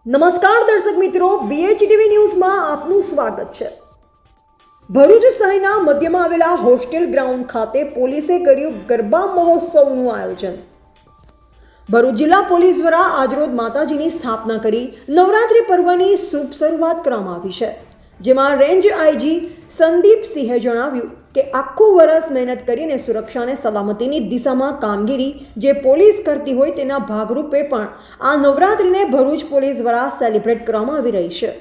નમસ્કાર દર્શક મિત્રો, BHTV ન્યૂઝમાં આપનું સ્વાગત છે। ભરૂચ શહેરના મધ્યમાં આવેલા હોસ્ટેલ ગ્રાઉન્ડ ખાતે પોલીસે કર્યું ગરબા મહોત્સવનું આયોજન। ભરૂચ જિલ્લા પોલીસ દ્વારા આજરોજ માતાજીની સ્થાપના કરી નવરાત્રિ પર્વની શુભ શરૂઆત કરવામાં આવી છે, જેમાં રેન્જ આઈજી સંદીપસિંહે જણાવ્યું કે આખું વર્ષ મહેનત કરીને સુરક્ષા અને સલામતીની દિશામાં કામગીરી જે પોલીસ કરતી હોય તેના ભાગરૂપે પણ આ નવરાત્રિને ભરૂચ પોલીસ દ્વારા સેલિબ્રેટ કરવામાં આવી રહી છે।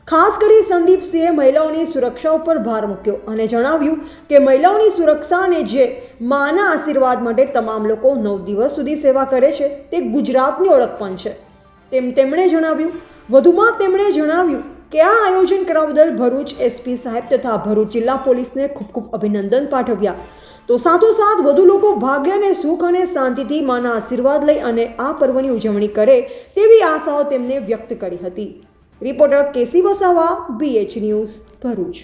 ખાસ કરી સંદીપસિંહે મહિલાઓની સુરક્ષા ઉપર ભાર મૂક્યો અને જણાવ્યું કે મહિલાઓની સુરક્ષા અને જે માના આશીર્વાદ માટે તમામ લોકો 9 દિવસ સુધી સેવા કરે છે તે ગુજરાતની ઓળખ પણ છે તેમ તેમણે જણાવ્યું। વધુમાં તેમણે જણાવ્યું કે આ આયોજન કરવા બદલ ભરૂચ એસપી સાહેબ તથા ભરૂચ જિલ્લા પોલીસને ખૂબ ખૂબ અભિનંદન પાઠવ્યા। તો સાથોસાથ વધુ લોકો ભાગ લે અને સુખ અને શાંતિથી માના આશીર્વાદ લઈ અને આ પર્વની ઉજવણી કરે તેવી આશાઓ તેમને વ્યક્ત કરી હતી। રિપોર્ટર કેસી વસાવા, BH ન્યૂઝ, ભરૂચ।